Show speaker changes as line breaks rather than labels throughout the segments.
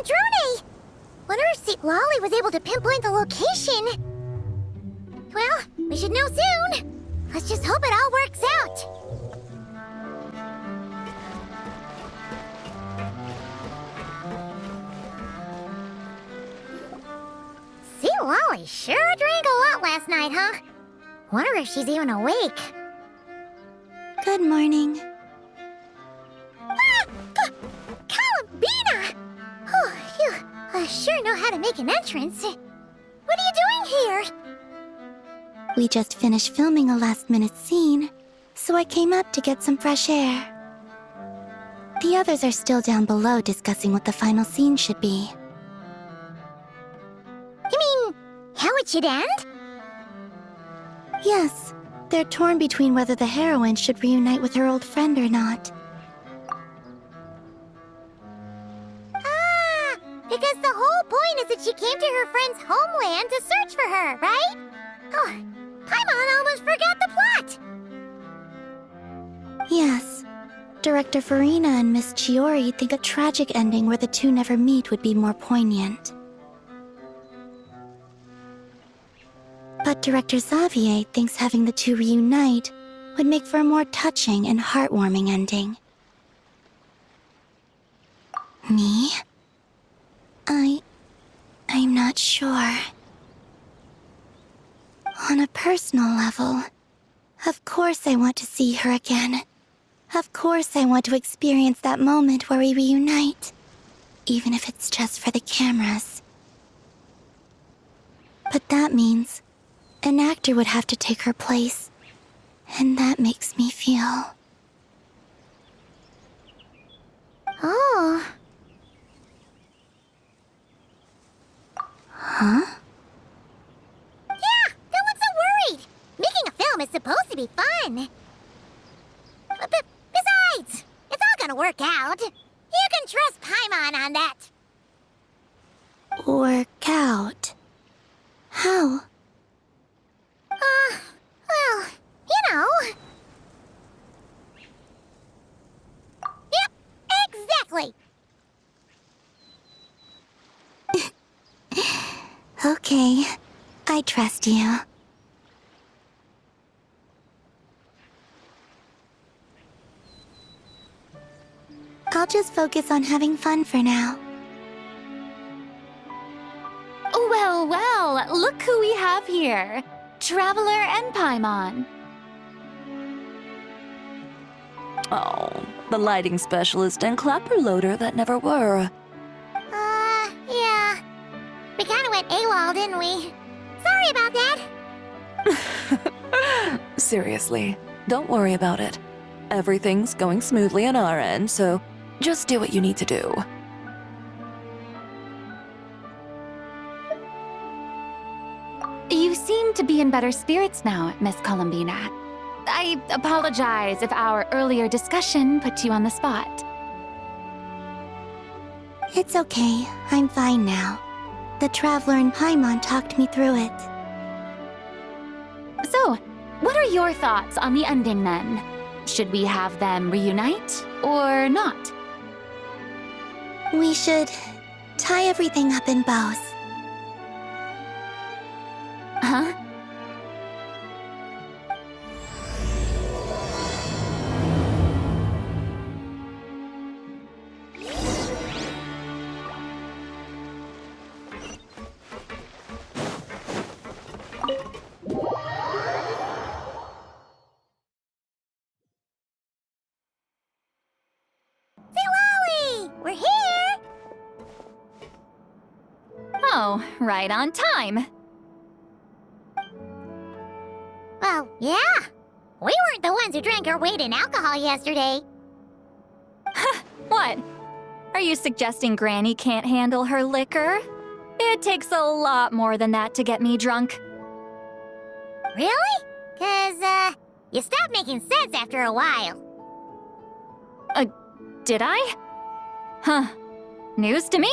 drone! Wonder if St. Lolly was able to pinpoint the location. Well, we should know soon. Let's just hope it all works out. St. Lolly sure drank a lot last night, huh? Wonder if she's even awake.
Good morning.
Columbina! Oh, you sure know how to make an entrance. What are you doing here?
We just finished filming a last-minute scene, so I came up to get some fresh air. The others are still down below discussing what the final scene should be.
You mean, how it should end?
Yes, they're torn between whether the heroine should reunite with her old friend or not.
Ah, because the whole point is that she came to her friend's homeland to search for her, right? Oh, Paimon almost forgot the plot!
Yes. Director Farina and Miss Chiori think a tragic ending where the two never meet would be more poignant. But Director Xavier thinks having the two reunite would make for a more touching and heartwarming ending. Me? I'm not sure. On a personal level, of course I want to see her again. Of course I want to experience that moment where we reunite, even if it's just for the cameras. But that means an actor would have to take her place, and that makes me feel...
Oh.
Huh?
Yeah, don't look so worried. Making a film is supposed to be fun. But besides, it's all gonna work out. You can trust Paimon on that.
Work out? How?
Well, you know. Yep, exactly.
Okay, I trust you. I'll just focus on having fun for now.
Well, well, look who we have here. Traveler and Paimon.
Oh, the lighting specialist and clapper loader that never were.
Yeah. We kinda went AWOL, didn't we? Sorry about that.
Seriously, don't worry about it. Everything's going smoothly on our end, so just do what you need to do.
You seem to be in better spirits now, Miss Columbina. I apologize if our earlier discussion put you on the spot.
It's okay, I'm fine now. The Traveler and Paimon talked me through it.
So, what are your thoughts on the ending then? Should we have them reunite or not?
We should tie everything up in bows.
Huh?
We're here!
Oh, right on time.
Well, yeah. We weren't the ones who drank our weight in alcohol yesterday.
What? Are you suggesting Granny can't handle her liquor? It takes a lot more than that to get me drunk.
Really? 'Cause, you stopped making sense after a while.
Did I? Huh. News to me.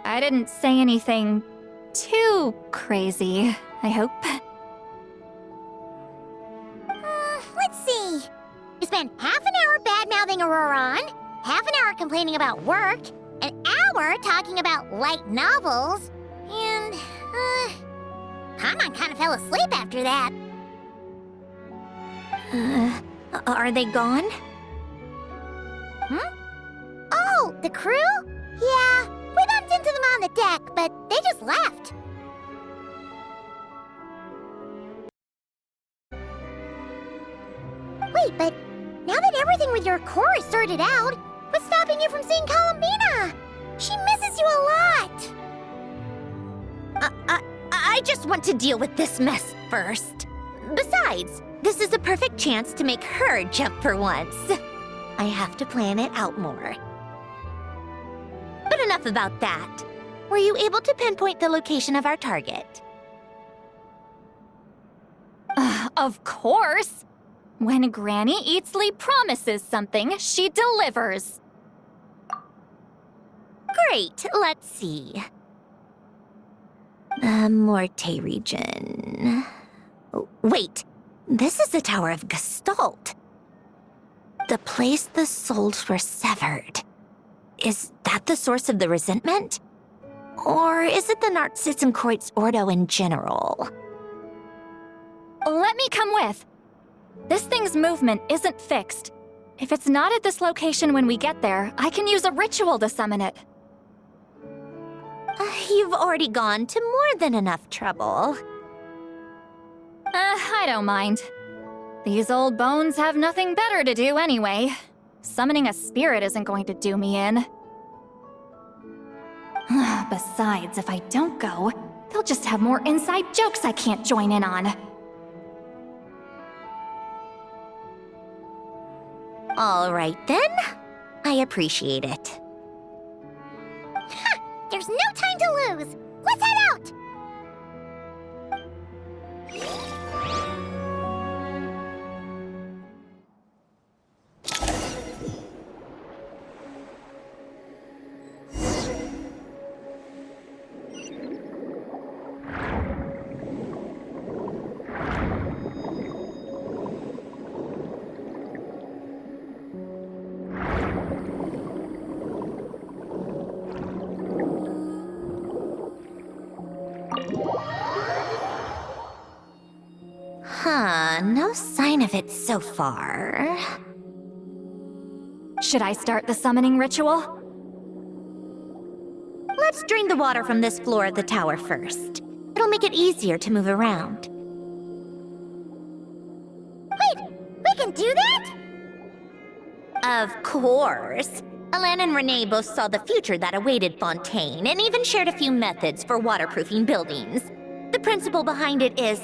I didn't say anything too crazy, I hope.
Let's see. You spent half an hour bad-mouthing Auroron, half an hour complaining about work, an hour were talking about light novels, and, Paimon kind of fell asleep after that.
Are they gone?
Oh, the crew? Yeah, we bumped into them on the deck, but they just left. Wait, but now that everything with your core is sorted out, what's stopping you from seeing Columbina? She misses you a lot.
I just want to deal with this mess first. Besides, this is a perfect chance to make her jump for once. I have to plan it out more. But enough about that. Were you able to pinpoint the location of our target?
Of course! When Granny Eatsley promises something, she delivers.
Great, let's see. Morte region. Wait, this is the Tower of Gestalt. The place the souls were severed. Is that the source of the resentment? Or is it the Narcissenkreuz Ordo in general?
Let me come with. This thing's movement isn't fixed. If it's not at this location when we get there, I can use a ritual to summon it.
You've already gone to more than enough trouble.
I don't mind. These old bones have nothing better to do anyway. Summoning a spirit isn't going to do me in. Besides, if I don't go, they'll just have more inside jokes I can't join in on.
All right then. I appreciate it.
There's no time to lose. Let's head out.
No sign of it so far.
Should I start the summoning ritual?
Let's drain the water from this floor of the tower first. It'll make it easier to move around.
Wait, we can do that?
Of course. Alan and Renee both saw the future that awaited Fontaine and even shared a few methods for waterproofing buildings. The principle behind it is...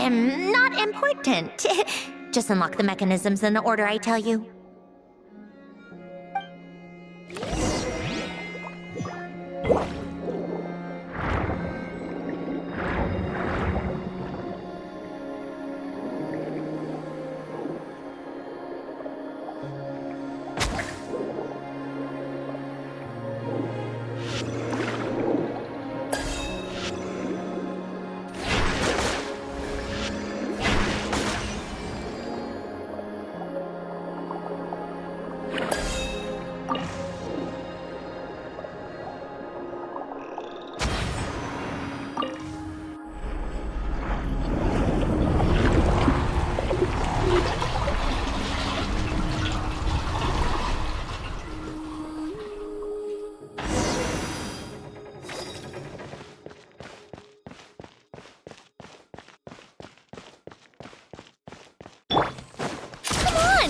not important. Just unlock the mechanisms in the order I tell you.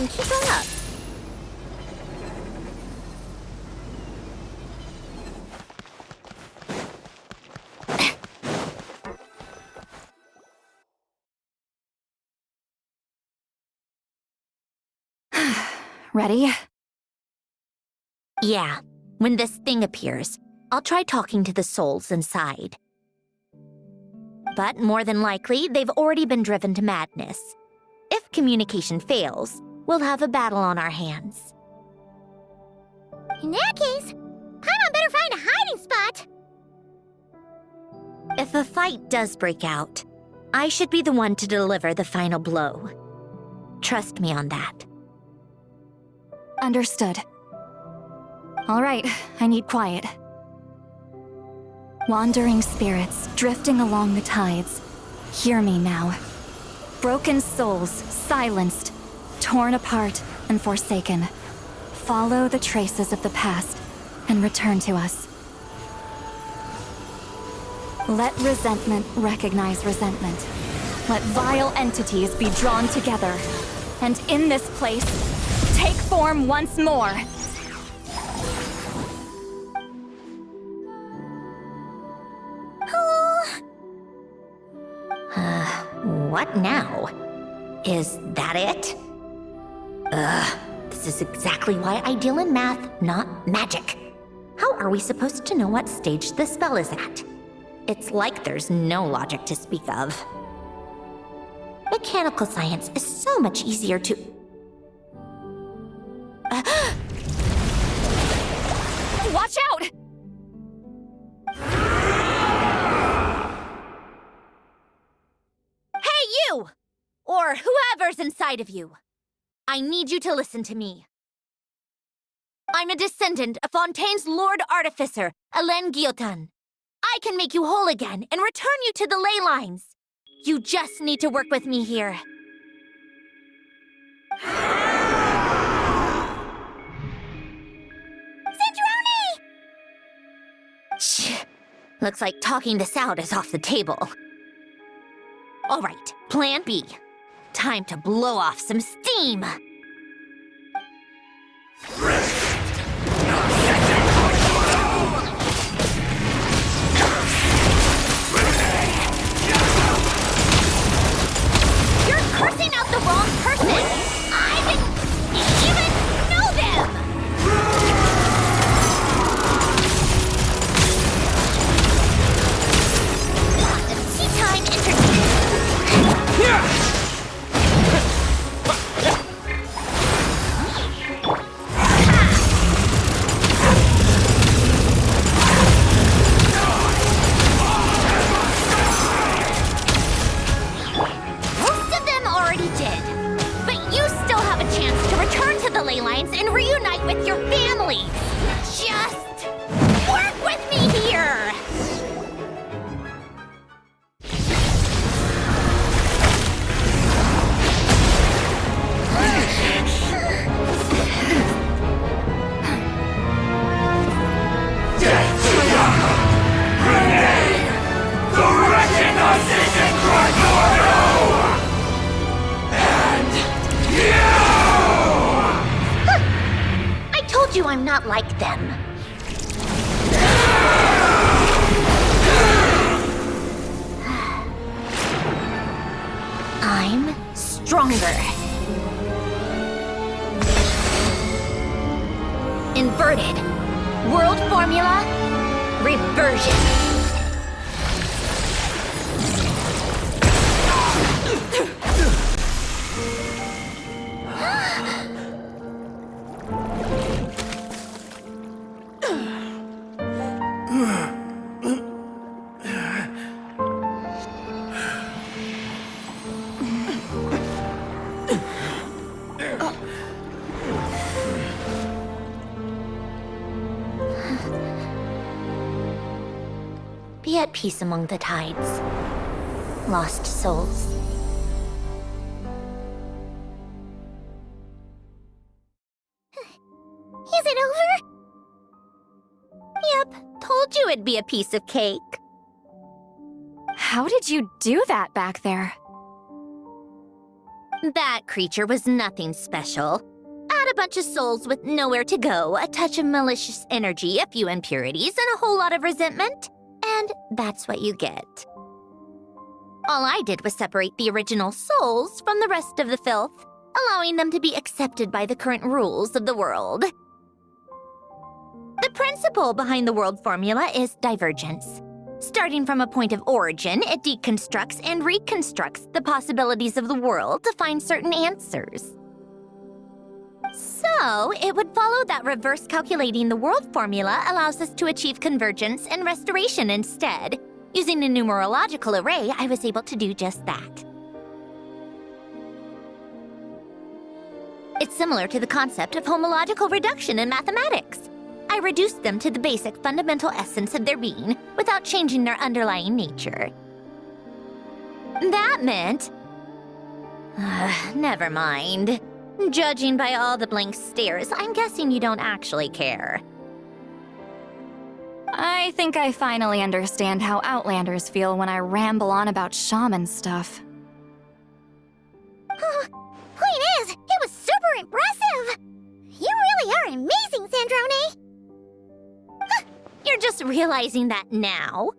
Keep up.
Ready?
Yeah. When this thing appears, I'll try talking to the souls inside. But more than likely, they've already been driven to madness. If communication fails, we'll have a battle on our hands.
In that case, Paimon better find a hiding spot.
If a fight does break out, I should be the one to deliver the final blow. Trust me on that.
Understood. All right, I need quiet. Wandering spirits, drifting along the tides. Hear me now. Broken souls, silenced, torn apart, and forsaken. Follow the traces of the past, and return to us. Let resentment recognize resentment. Let vile entities be drawn together. And in this place, take form once more.
What now? Is that it? This is exactly why I deal in math, not magic. How are we supposed to know what stage the spell is at? It's like there's no logic to speak of. Mechanical science is so much easier to...
Watch out!
Hey, you! Or whoever's inside of you. I need you to listen to me. I'm a descendant of Fontaine's Lord Artificer, Hélène Guillotin. I can make you whole again and return you to the ley lines. You just need to work with me here. Centrone! Shh. Looks like talking this out is off the table. All right, plan B. Time to blow off some steam. You're cursing out the wrong person! I didn't even know them! Tea time ley lines and reunite with your families. Just work with me here.
Death to young! Renee! The wrecking of Season Crypto! And you!
I told you I'm not like them. I'm stronger. Inverted. World formula. Reversion. Be at peace among the tides, lost souls. Is it over? Yep, told you it'd be a piece of cake.
How did you do that back there?
That creature was nothing special. Add a bunch of souls with nowhere to go, a touch of malicious energy, a few impurities, and a whole lot of resentment. And that's what you get. All I did was separate the original souls from the rest of the filth, allowing them to be accepted by the current rules of the world. The principle behind the world formula is divergence. Starting from a point of origin, it deconstructs and reconstructs the possibilities of the world to find certain answers. So, it would follow that reverse calculating the world formula allows us to achieve convergence and restoration instead. Using a numerological array, I was able to do just that. It's similar to the concept of homological reduction in mathematics. I I reduced them to the basic fundamental essence of their being without changing their underlying nature. That meant... never mind. Judging by all the blank stares, I'm guessing you don't actually care.
I think I finally understand how Outlanders feel when I ramble on about shaman stuff.
Point is, it was super impressive! You really are amazing, Sandrone!
You're just realizing that now?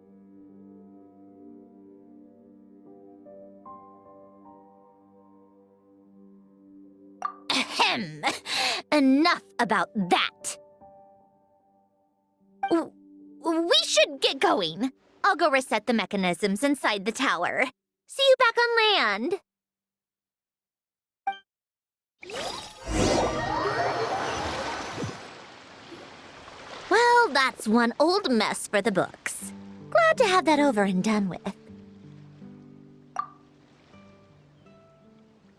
Ahem. Enough about that. We should get going. I'll go reset the mechanisms inside the tower. See you back on land. Well, that's one old mess for the books. Glad to have that over and done with.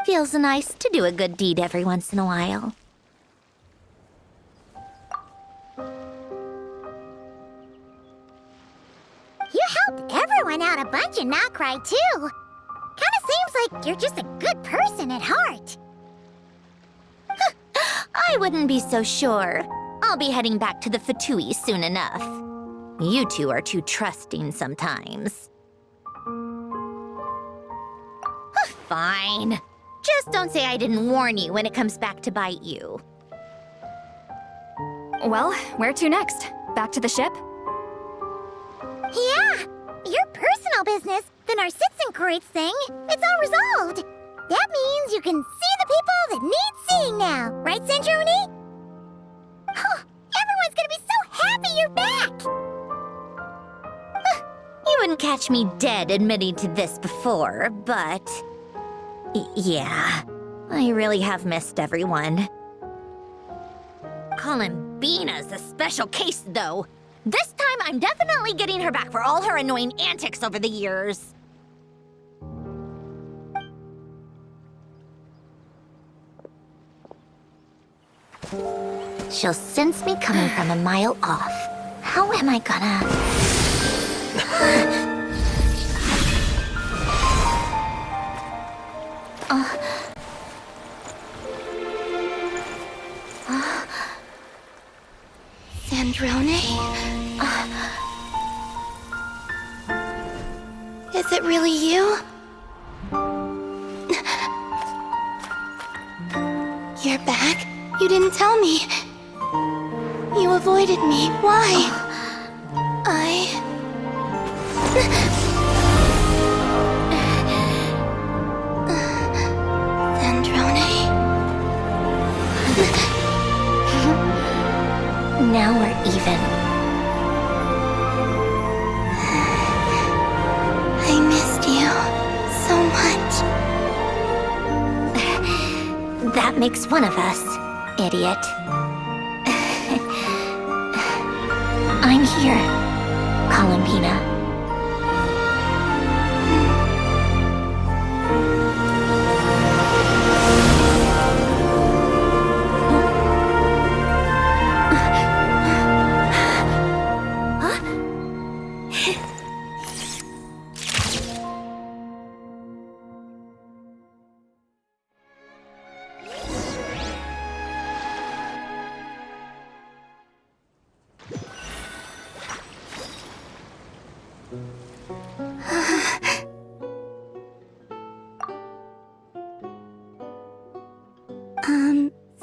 Feels nice to do a good deed every once in a while.
You helped everyone out a bunch and not cry too. Kinda seems like you're just a good person at heart.
I wouldn't be so sure. I'll be heading back to the Fatui soon enough. You two are too trusting sometimes. Fine. Just don't say I didn't warn you when it comes back to bite you.
Well, where to next? Back to the ship?
Yeah, your personal business, the Narcitsan thing, it's all resolved. That means you can see the people that need seeing now, right, Sandrone? Everyone's gonna be so happy you're back!
You wouldn't catch me dead admitting to this before, but... yeah, I really have missed everyone. Columbina's a special case, though. This time, I'm definitely getting her back for all her annoying antics over the years. She'll sense me coming from a mile off. How am I gonna...
Sandrone? Is it really you? You're back? You didn't tell me. You avoided me. Why? Sandrone?
Now we're even.
I missed you so much.
That makes one of us, idiot. I'm here, Columbina.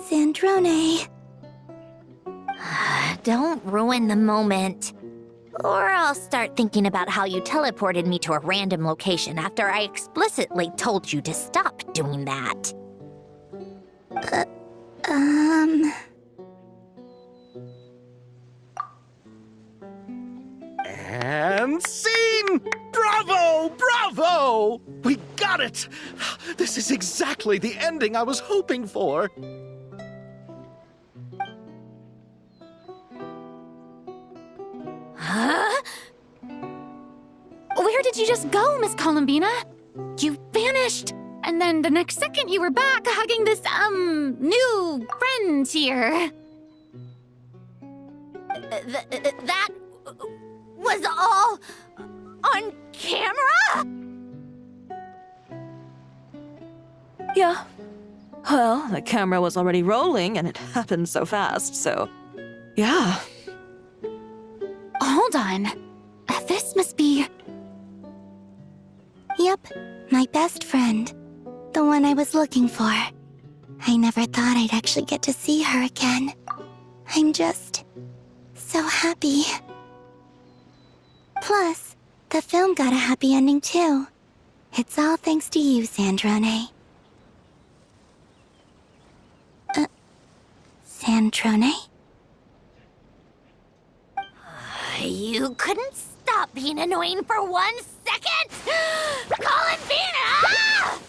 Sandrone.
Don't ruin the moment. Or I'll start thinking about how you teleported me to a random location after I explicitly told you to stop doing that.
And scene! Bravo! Bravo! We got it! This is exactly the ending I was hoping for.
Huh? Where did you just go, Miss Columbina? You vanished! And then the next second you were back hugging this, new friend here.
that was all on camera?
Yeah. Well, the camera was already rolling and it happened so fast, so... yeah.
Hold on. This must be...
Yep, my best friend. The one I was looking for. I never thought I'd actually get to see her again. I'm just... so happy. Plus, the film got a happy ending too. It's all thanks to you, Sandrone. Sandrone?
You couldn't stop being annoying for 1 second? Colin Vina!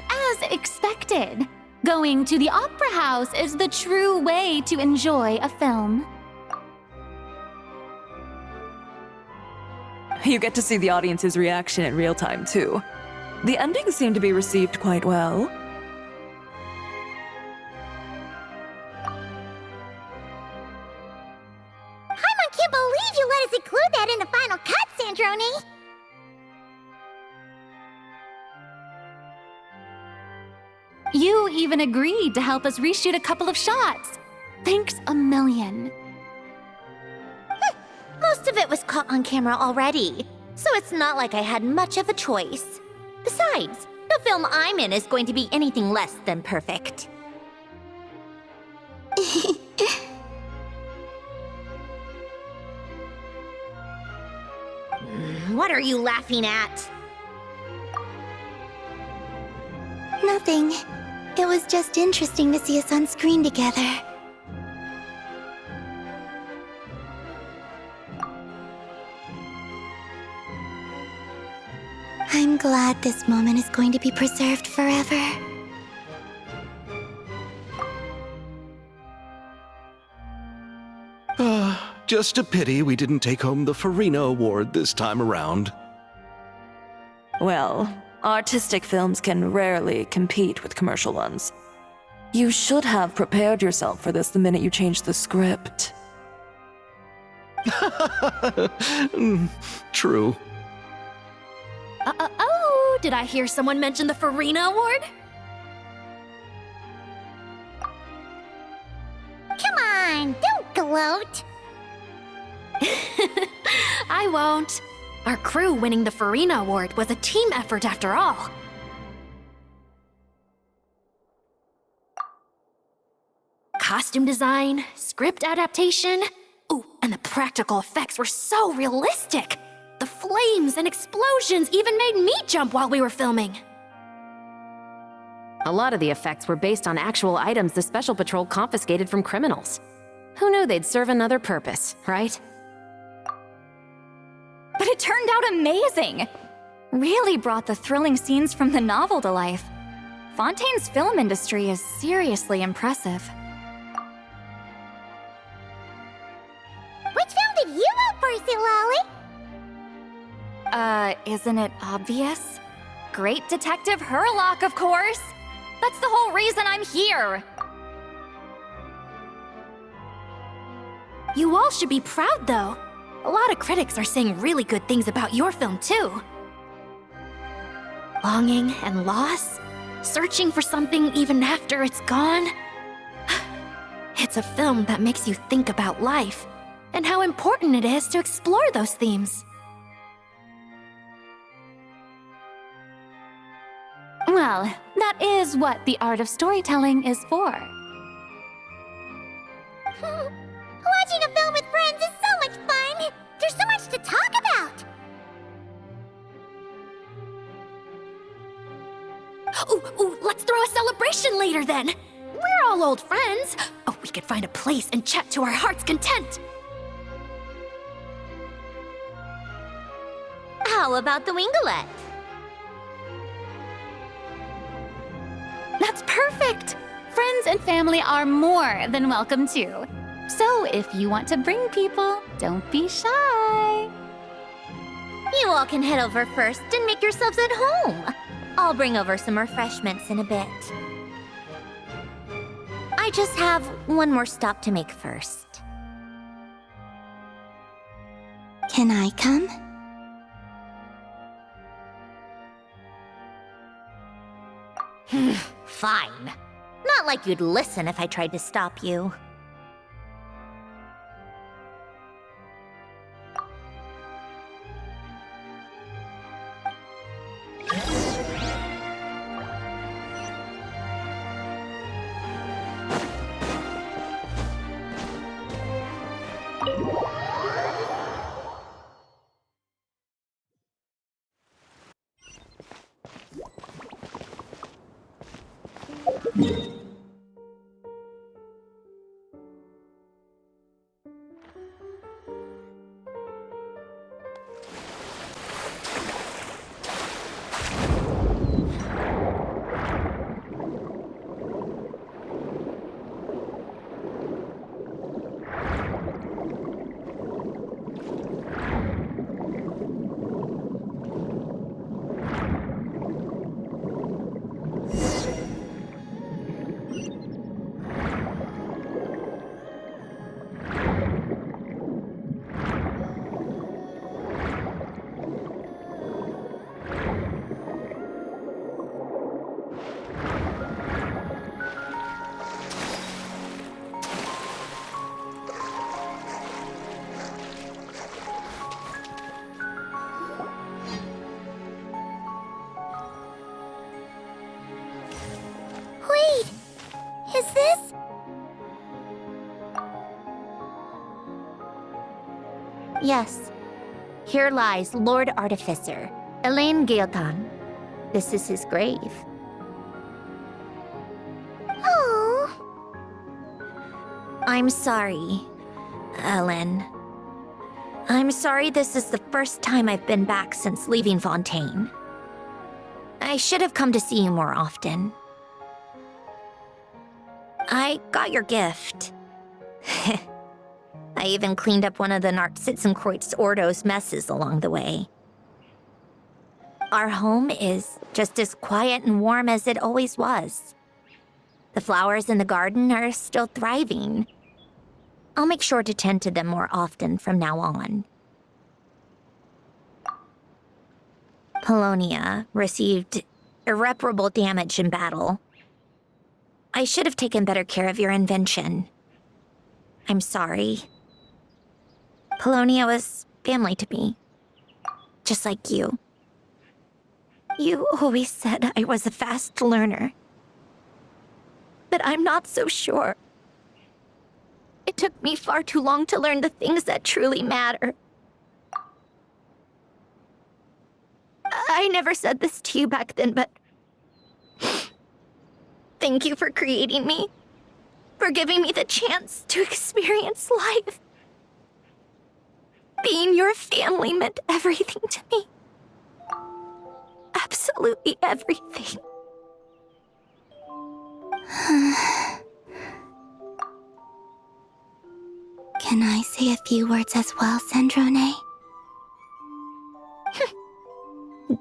As expected, going to the opera house is the true way to enjoy a film.
You get to see the audience's reaction in real time, too. The ending seemed to be received quite well.
Paimon can't believe you let us include that in the final cut, Sandrone!
You even agreed to help us reshoot a couple of shots. Thanks a million.
Most of it was caught on camera already, so it's not like I had much of a choice. Besides, the film I'm in is going to be anything less than perfect. What are you laughing at?
Nothing. It was just interesting to see us on screen together. I'm glad this moment is going to be preserved forever.
Just a pity we didn't take home the Farina Award this time around.
Well, artistic films can rarely compete with commercial ones. You should have prepared yourself for this the minute you changed the script.
True.
Oh, did I hear someone mention the Farina Award?
Come on, don't gloat!
I won't. Our crew winning the Farina Award was a team effort after all. Costume design, script adaptation. Ooh, and the practical effects were so realistic. The flames and explosions even made me jump while we were filming.
A lot of the effects were based on actual items the Special Patrol confiscated from criminals. Who knew they'd serve another purpose, right?
But it turned out amazing! Really brought the thrilling scenes from the novel to life. Fontaine's film industry is seriously impressive.
Which film did you vote for, Silali?
Isn't it obvious? Great Detective Herlock, of course! That's the whole reason I'm here! You all should be proud, though. A lot of critics are saying really good things about your film, too.
Longing and loss? Searching for something even after it's gone? It's a film that makes you think about life and how important it is to explore those themes.
Well, that is what the art of storytelling is for.
Watching a film with friends is so much fun! There's so much to talk about!
Ooh, let's throw a celebration later then! We're all old friends! Oh, we could find a place and chat to our heart's content!
How about the Winglet?
That's perfect! Friends and family are more than welcome too. So if you want to bring people, don't be shy.
You all can head over first and make yourselves at home. I'll bring over some refreshments in a bit. I just have one more stop to make first. Can I come? Fine. Not like you'd listen if I tried to stop you. Wait! Is this? Yes. Here lies Lord Artificer, Elaine Gaeltan. This is his grave. Oh. I'm sorry, Ellen. I'm sorry this is the first time I've been back since leaving Fontaine. I should have come to see you more often. I got your gift. I even cleaned up one of the Nartsitzenkreuz Ordo's messes along the way. Our home is just as quiet and warm as it always was. The flowers in the garden are still thriving. I'll make sure to tend to them more often from now on. Polonia received irreparable damage in battle. I should have taken better care of your invention. I'm sorry. Polonia was family to me. Just like you. You always said I was a fast learner. But I'm not so sure. It took me far too long to learn the things that truly matter. I never said this to you back then, but thank you for creating me, for giving me the chance to experience life. Being your family meant everything to me. Absolutely everything. Can I say a few words as well, Sandrone?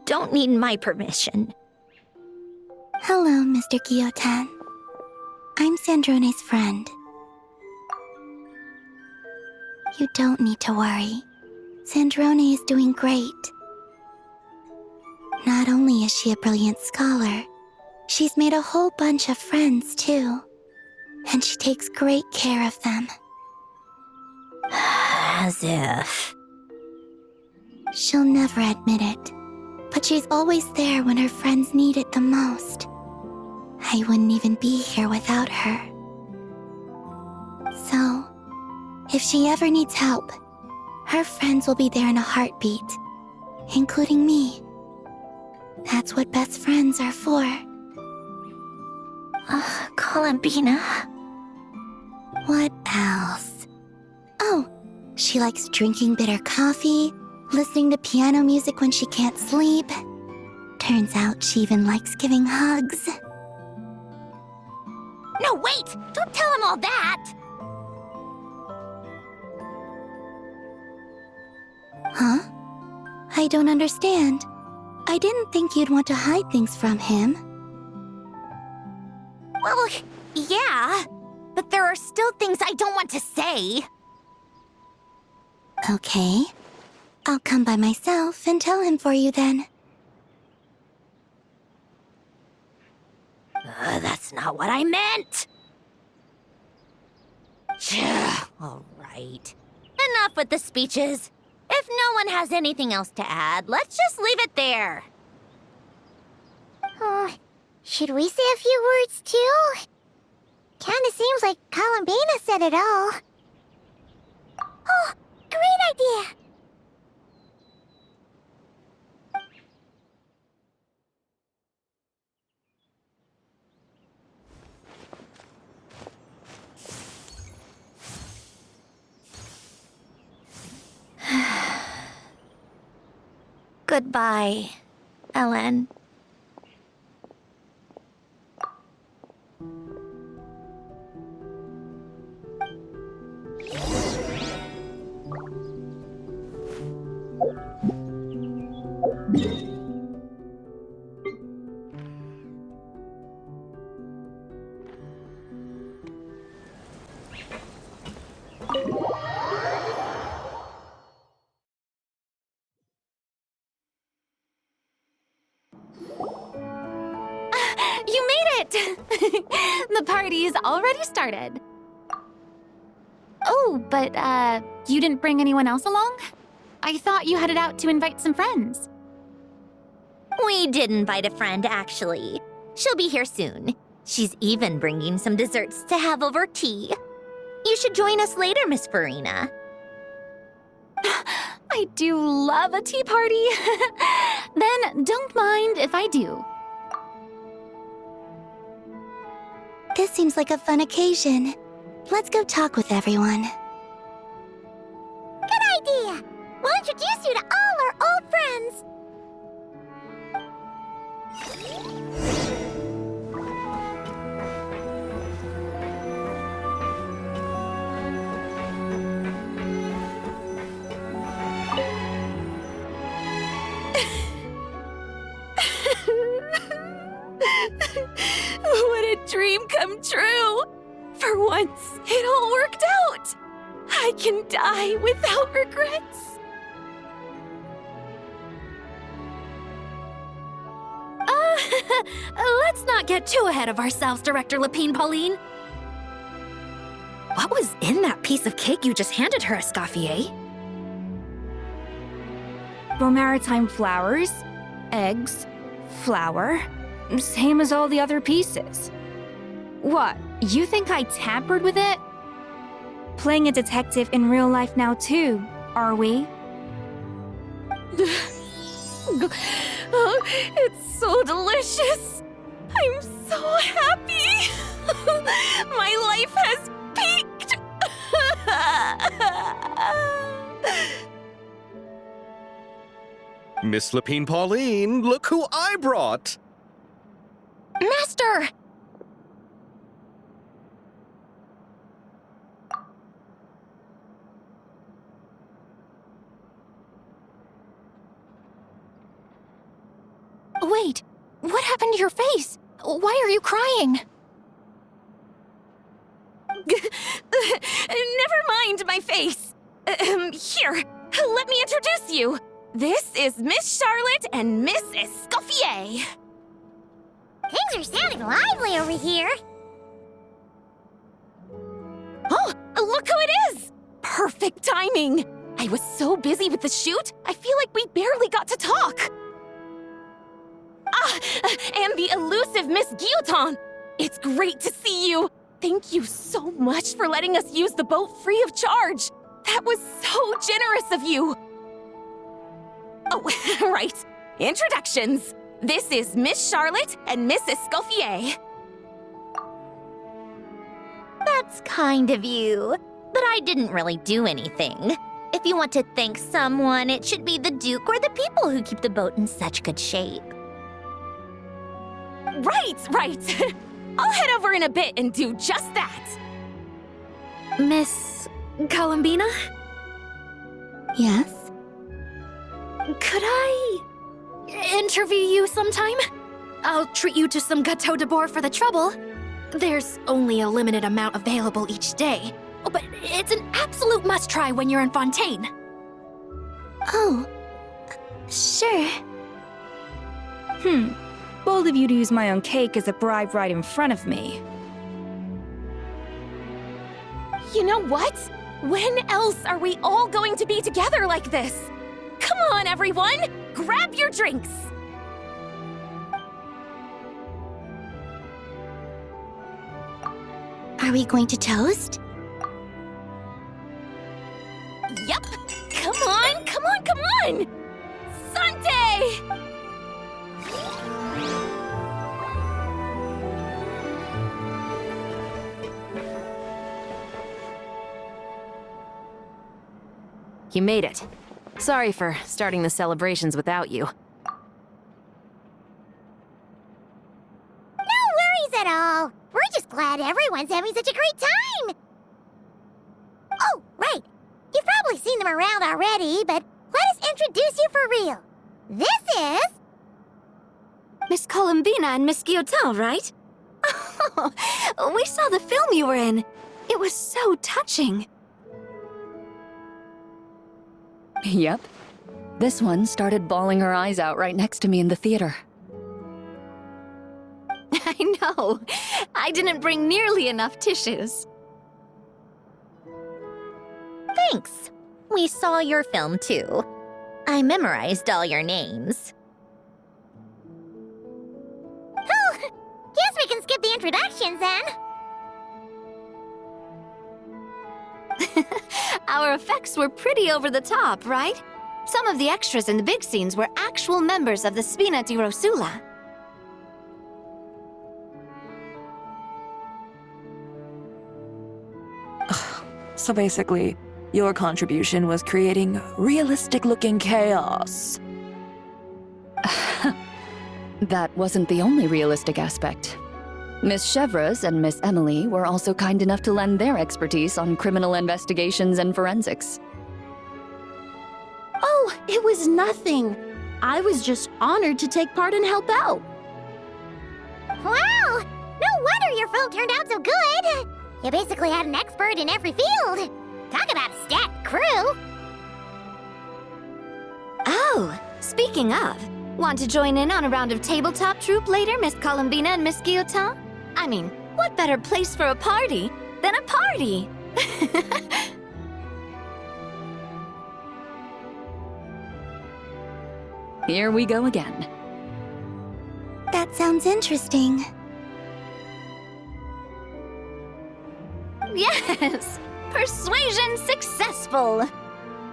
Don't need my permission. Hello, Mr. Guillotin. I'm Sandrone's friend. You don't need to worry. Sandrone is doing great. Not Not only is she a brilliant scholar, she's made a whole bunch of friends, too. And she takes great care of them.
As if.
She'll never admit it, but she's always there when her friends need it the most. I wouldn't even be here without her. So, if she ever needs help, her friends will be there in a heartbeat, including me. That's what best friends are for.
Columbina.
What else? Oh, she likes drinking bitter coffee, listening to piano music when she can't sleep. Turns out she even likes giving hugs.
No, wait! Don't tell him all that!
Huh? I don't understand. I didn't think you'd want to hide things from him.
Well, yeah, but there are still things I don't want to say.
Okay. I'll come by myself and tell him for you then.
That's not what I meant! All right. Enough with the speeches. If no one has anything else to add, let's just leave it there.
Should we say a few words too? Kinda seems like Columbina said it all. Oh, great idea!
Goodbye, Ellen.
You made it! The party's already started. Oh, but, you didn't bring anyone else along? I thought you headed out to invite some friends.
We did invite a friend, actually. She'll be here soon. She's even bringing some desserts to have over tea. You should join us later, Miss Farina.
I do love a tea party. Then don't mind if I do.
This seems like a fun occasion. Let's go talk with everyone.
Good idea! We'll introduce you to all our old friends.
What a dream come true! For once, it all worked out! I can die without regrets! Let's not get too ahead of ourselves, Director Lapine Pauline.
What was in that piece of cake you just handed her, Escoffier?
Bromaritime flowers, eggs, flour, same as all the other pieces. What, you think I tampered with it? Playing a detective in real life now too, are we?
Oh, it's so delicious! I'm so happy! My life has peaked!
Miss Lapine Pauline, look who I brought!
Master! Wait, what happened to your face? Why are you crying? Never mind my face. Here, let me introduce you.
This is Miss Charlotte and Miss Escoffier.
Things are sounding lively over here.
Oh, look who it is! Perfect timing! I was so busy with the shoot, I feel like we barely got to talk. Ah, and the elusive Miss Guillotin. It's great to see you. Thank you so much for letting us use the boat free of charge. That was so generous of you. Oh, right. Introductions. This is Miss Charlotte and Miss Escoffier.
That's kind of you, but I didn't really do anything. If you want to thank someone, it should be the Duke or the people who keep the boat in such good shape.
Right. I'll head over in a bit and do just that.
Miss Columbina?
Yes?
Could I interview you sometime? I'll treat you to some gâteau de bord for the trouble. There's only a limited amount available each day, but it's an absolute must-try when you're in Fontaine.
Oh, sure.
Bold of you to use my own cake as a bribe right in front of me.
You know what? When else are we all going to be together like this? Come on, everyone! Grab your drinks!
Are we going to toast?
Yep! Come on! Sante!
You made it. Sorry for starting the celebrations without you.
No worries at all. We're just glad everyone's having such a great time. Oh, right. You've probably seen them around already, but let us introduce you for real. This is...
Miss Columbina and Miss Guillotin, right? Oh, we saw the film you were in. It was so touching.
Yep. This one started bawling her eyes out right next to me in the theater.
I know. I didn't bring nearly enough tissues.
Thanks. We saw your film too. I memorized all your names.
Oh, guess we can skip the introductions then.
Our effects were pretty over the top, right? Some of the extras in the big scenes were actual members of the Spina di Rosula.
So basically, your contribution was creating realistic-looking chaos.
That wasn't the only realistic aspect. Miss Chevreuse and Miss Emily were also kind enough to lend their expertise on criminal investigations and forensics.
Oh, it was nothing. I was just honored to take part and help out.
Wow! No wonder your film turned out so good. You basically had an expert in every field. Talk about a stacked crew.
Oh, speaking of, want to join in on a round of tabletop troupe later, Miss Columbina and Miss Guillotin? I mean, what better place for a party than a party?
Here we go again.
That sounds interesting.
Yes! Persuasion successful!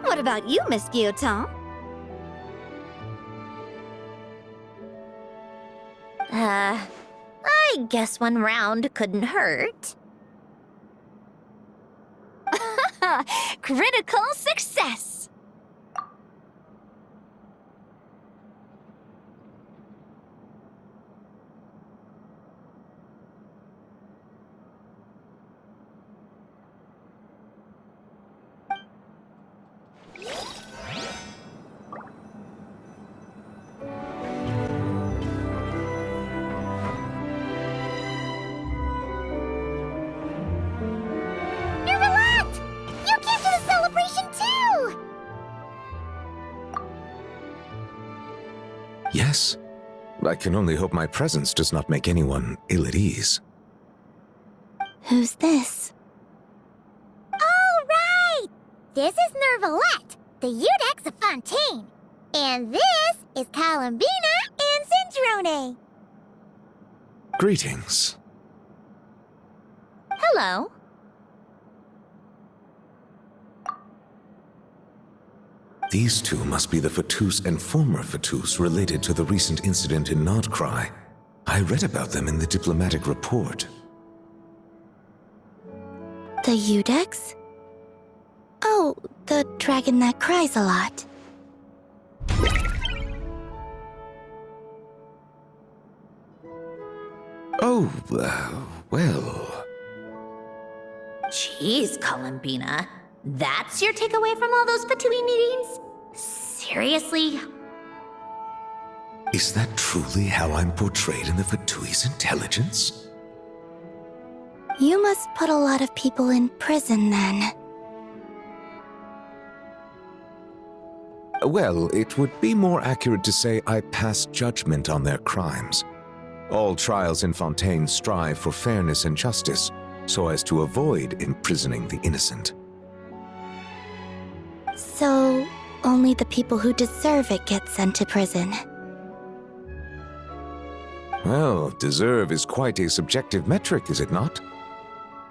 What about you, Miss Guillotin?
I guess one round couldn't hurt.
Critical success!
Nervalette! You came to the celebration too!
Yes. I can only hope my presence does not make anyone ill at ease.
Who's this?
All right! This is Nervalette, the Udex of Fontaine. And this is Columbina and Cendrone.
Greetings.
Hello.
These two must be the Fatus and former Fatus related to the recent incident in Nodcry. I read about them in the diplomatic report.
The Udex? Oh, the dragon that cries a lot.
Oh, well...
Jeez, Columbina. That's your takeaway from all those Fatui meetings? Seriously?
Is that truly how I'm portrayed in the Fatui's intelligence?
You must put a lot of people in prison then.
Well, it would be more accurate to say I pass judgment on their crimes. All trials in Fontaine strive for fairness and justice, so as to avoid imprisoning the innocent.
So, only the people who deserve it get sent to prison.
Well, deserve is quite a subjective metric, is it not?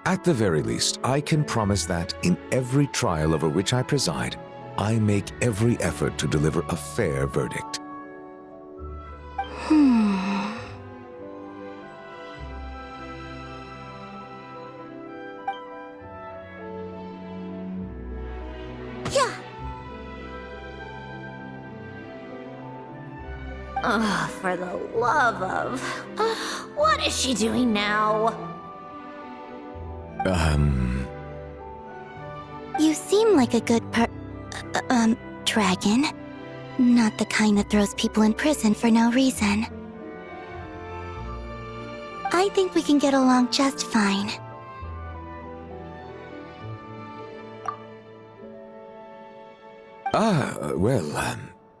At the very least, I can promise that in every trial over which I preside, I make every effort to deliver a fair verdict.
Yeah.
Ugh, for the love of... what is she doing now?
You seem like a good dragon. Not the kind that throws people in prison for no reason. I think we can get along just fine.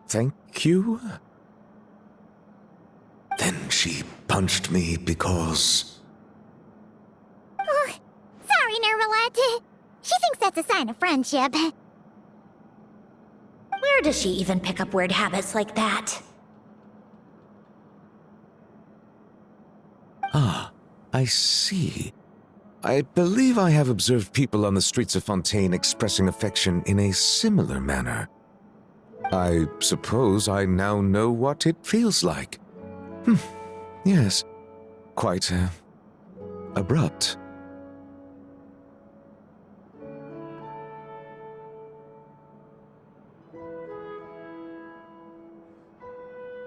Thank you? Then she punched me because...
Sorry, Nervalette. She thinks that's a sign of friendship.
Where does she even pick up weird habits like that?
Ah, I see. I believe I have observed people on the streets of Fontaine expressing affection in a similar manner. I suppose I now know what it feels like. Yes. Quite, abrupt.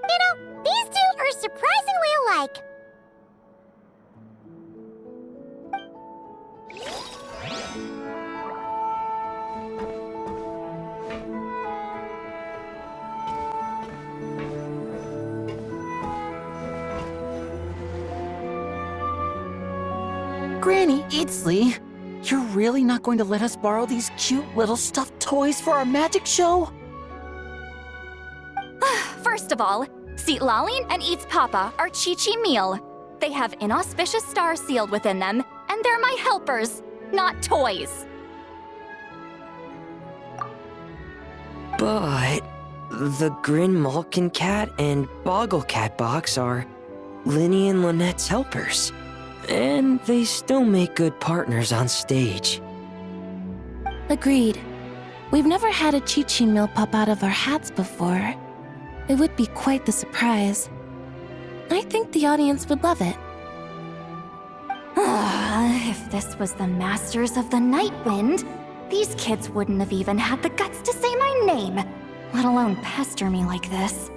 You know, these two are surprisingly alike.
Granny Eatsley, you're really not going to let us borrow these cute little stuffed toys for our magic show?
First of all, Seat Lalin and Eats Papa are Chi-Chi meal. They have inauspicious stars sealed within them, and they're my helpers, not toys.
But the Grin Malkin Cat and Boggle Cat box are Linny and Lynette's helpers. And they still make good partners on stage.
Agreed. We've never had a Chi-Chi meal pop out of our hats before. It would be quite the surprise. I think the audience would love it.
If this was the Masters of the Night Wind, these kids wouldn't have even had the guts to say my name, let alone pester me like this.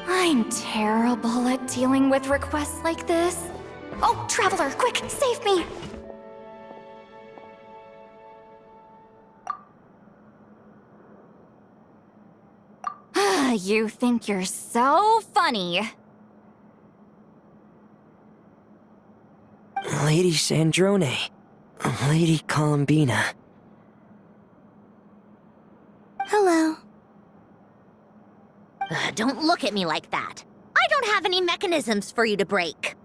I'm terrible at dealing with requests like this. Oh, Traveler, quick, save me! You think you're so funny.
Lady Cendrone, Lady Columbina.
Hello.
Don't look at me like that. I don't have any mechanisms for you to break.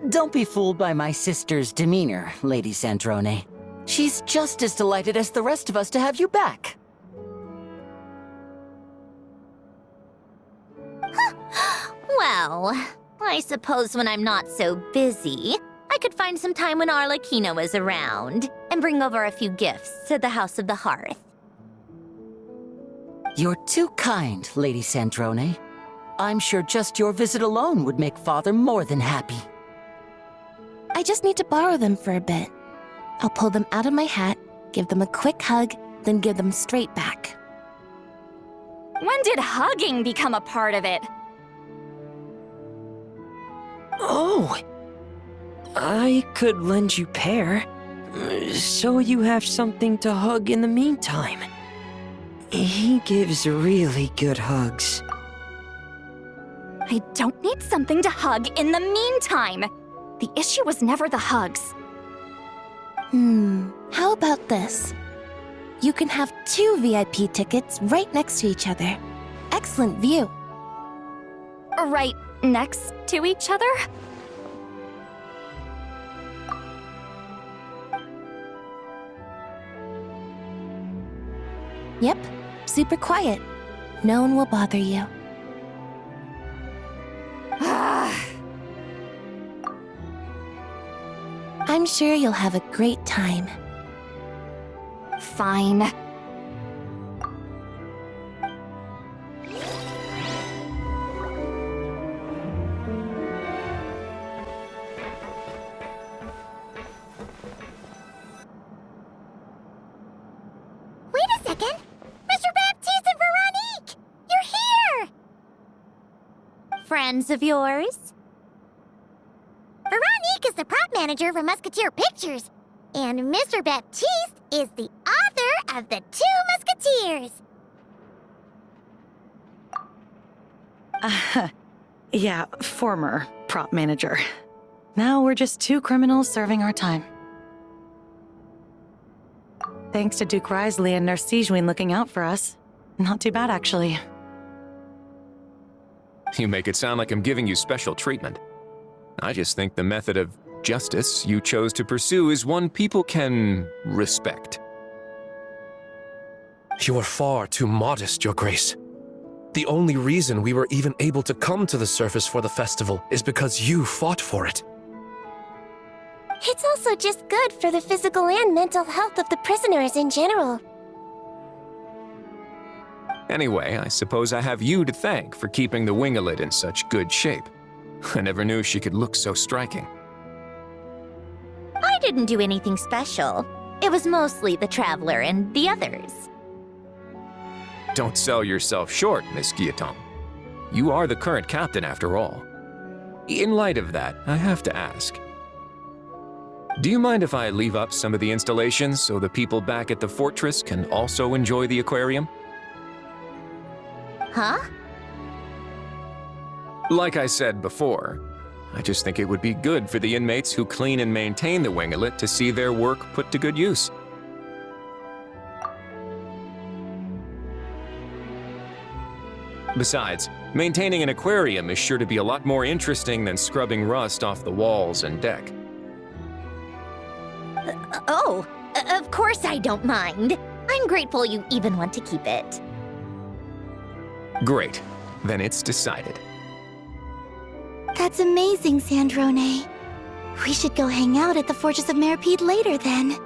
Don't be fooled by my sister's demeanor, Lady Sandrone. She's just as delighted as the rest of us to have you back.
Well, I suppose when I'm not so busy, I could find some time when Arlecchino is around and bring over a few gifts to the House of the Hearth.
You're too kind, Lady Sandrone. I'm sure just your visit alone would make Father more than happy.
I just need to borrow them for a bit. I'll pull them out of my hat, give them a quick hug, then give them straight back.
When did hugging become a part of it?
Oh! I could lend you pair, so you have something to hug in the meantime. He gives really good hugs.
I don't need something to hug in the meantime. The issue was never the hugs.
How about this? You can have 2 VIP tickets right next to each other. Excellent view.
Right next to each other?
Yep, super quiet. No one will bother you. I'm sure you'll have a great time.
Fine.
Wait a second! Mr. Baptiste and Veronique! You're here!
Friends of yours?
Veronique is the prop manager for Musketeer Pictures, and Mr. Baptiste is the author of The 2 Musketeers.
Yeah, former prop manager. Now we're just 2 criminals serving our time. Thanks to Duke Risley and Nurse Sigewinne looking out for us. Not too bad, actually.
You make it sound like I'm giving you special treatment. I just think the method of justice you chose to pursue is one people can respect.
You are far too modest, Your Grace. The only reason we were even able to come to the surface for the festival is because you fought for it.
It's also just good for the physical and mental health of the prisoners in general.
Anyway, I suppose I have you to thank for keeping the winglet in such good shape. I never knew she could look so striking.
I didn't do anything special. It was mostly the Traveler and the others.
Don't sell yourself short, Miss Guillotin. You are the current captain after all. In light of that, I have to ask. Do you mind if I leave up some of the installations so the people back at the fortress can also enjoy the aquarium?
Huh?
Like I said before, I just think it would be good for the inmates who clean and maintain the winglet to see their work put to good use. Besides, maintaining an aquarium is sure to be a lot more interesting than scrubbing rust off the walls and deck.
Of course I don't mind. I'm grateful you even want to keep it.
Great. Then it's decided.
That's amazing, Sandrone. We should go hang out at the Fortress of Meripede later, then.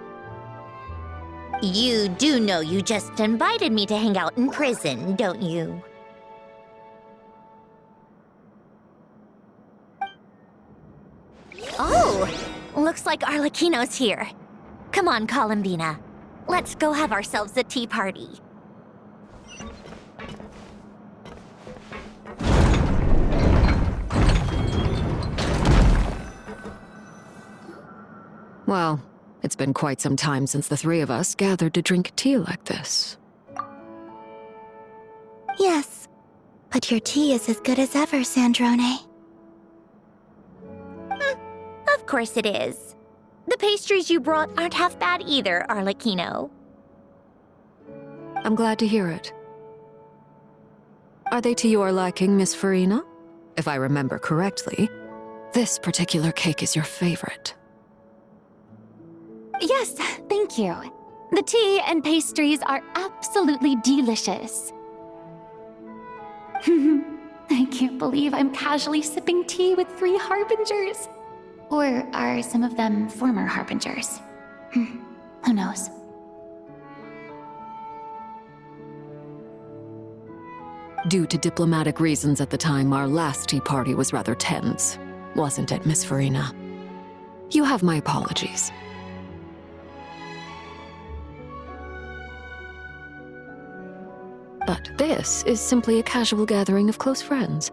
You do know you just invited me to hang out in prison, don't you? Oh, looks like Arlecchino's here. Come on, Columbina. Let's go have ourselves a tea party.
Well, it's been quite some time since the 3 of us gathered to drink tea like this.
Yes, but your tea is as good as ever, Sandrone.
Of course it is. The pastries you brought aren't half bad either, Arlecchino.
I'm glad to hear it. Are they to your liking, Miss Farina? If I remember correctly, this particular cake is your favorite.
Yes, thank you. The tea and pastries are absolutely delicious. I can't believe I'm casually sipping tea with 3 harbingers. Or are some of them former harbingers? Who knows?
Due to diplomatic reasons at the time, our last tea party was rather tense, wasn't it, Miss Farina? You have my apologies. But this is simply a casual gathering of close friends,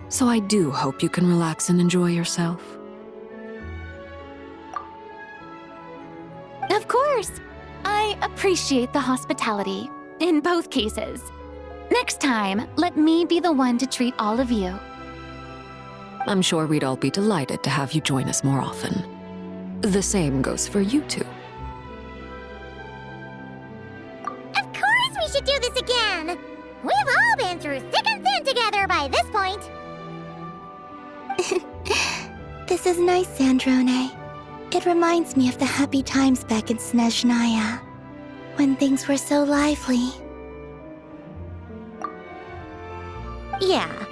so I do hope you can relax and enjoy yourself.
Of course! I appreciate the hospitality, in both cases. Next time, let me be the one to treat all of you.
I'm sure we'd all be delighted to have you join us more often. The same goes for you two.
Of course we should do this again! We've all been through thick and thin together by this point.
This is nice, Sandrone. It reminds me of the happy times back in Snezhnaya, when things were so lively.
Yeah.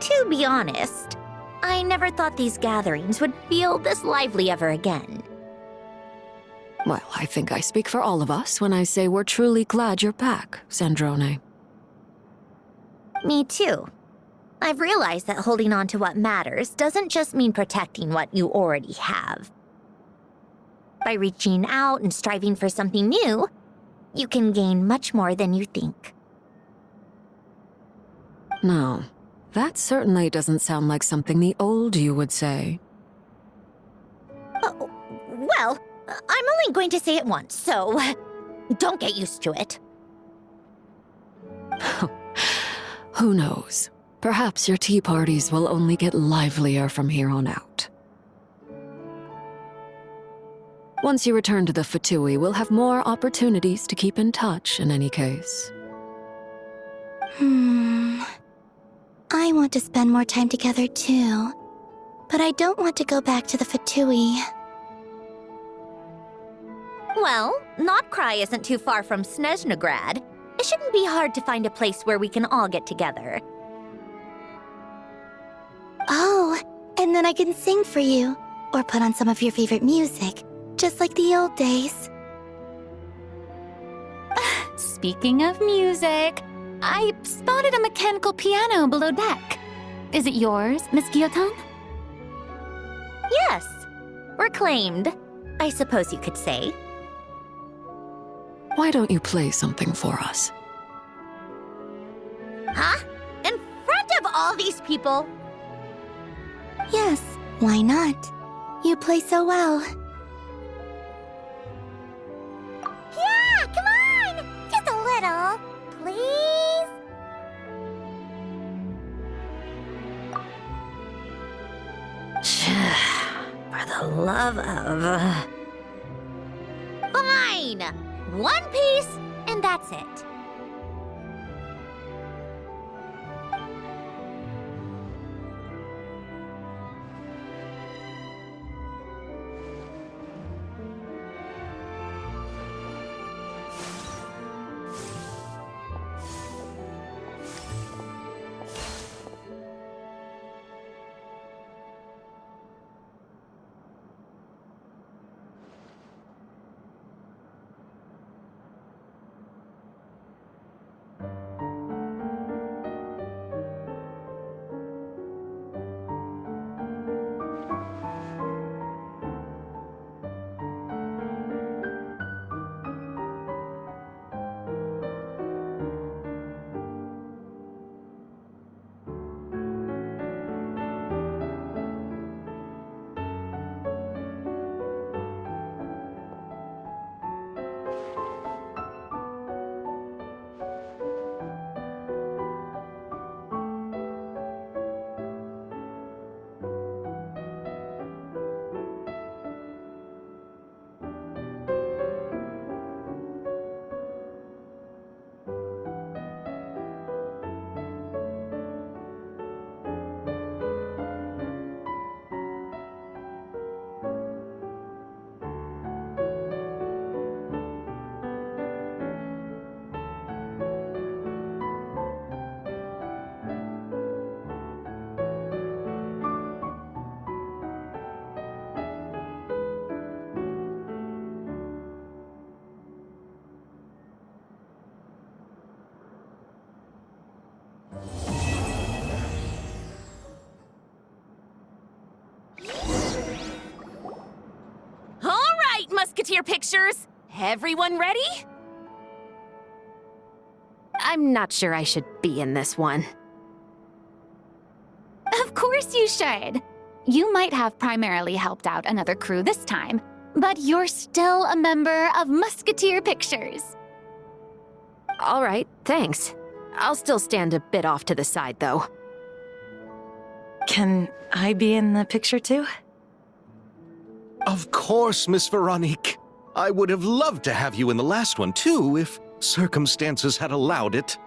To be honest, I never thought these gatherings would feel this lively ever again.
Well, I think I speak for all of us when I say we're truly glad you're back, Sandrone.
Me too. I've realized that holding on to what matters doesn't just mean protecting what you already have. By reaching out and striving for something new, you can gain much more than you think.
No, that certainly doesn't sound like something the old you would say.
Well, I'm only going to say it once, so don't get used to it.
Who knows? Perhaps your tea parties will only get livelier from here on out. Once you return to the Fatui, we'll have more opportunities to keep in touch in any case.
I want to spend more time together too, but I don't want to go back to the Fatui.
Well, Notcry isn't too far from Snezhnograd. It shouldn't be hard to find a place where we can all get together.
Oh, and then I can sing for you, or put on some of your favorite music, just like the old days.
Speaking of music, I spotted a mechanical piano below deck. Is it yours, Miss Guillotin?
Yes. Reclaimed, I suppose you could say.
Why don't you play something for us?
Huh? In front of all these people?
Yes, why not? You play so well.
Yeah, come on! Just a little, please?
For the love of... Fine! One piece, and that's it.
right, Musketeer Pictures! Everyone ready?
I'm not sure I should be in this one.
Of course you should. You might have primarily helped out another crew this time, but you're still a member of Musketeer Pictures.
All right, thanks. I'll still stand a bit off to the side, though.
Can I be in the picture too?
Of course, Miss Veronique. I would have loved to have you in the last one, too, if circumstances had allowed it.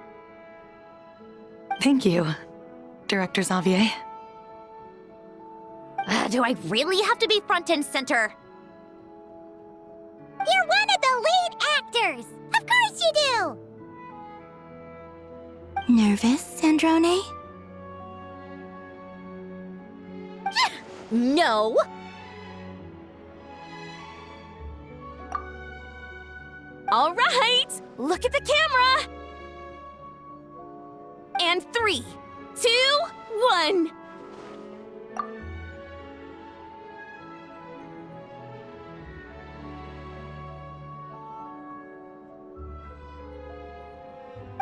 Thank you, Director Xavier.
Do I really have to be front and center?
You're one of the lead actors! Of course you do!
Nervous, Sandrone?
No!
All right, look at the camera! And 3, 2, 1.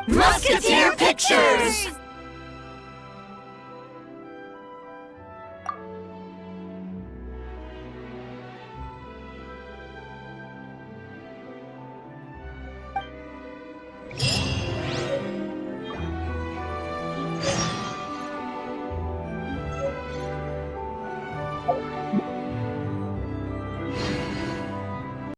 Musketeer Pictures!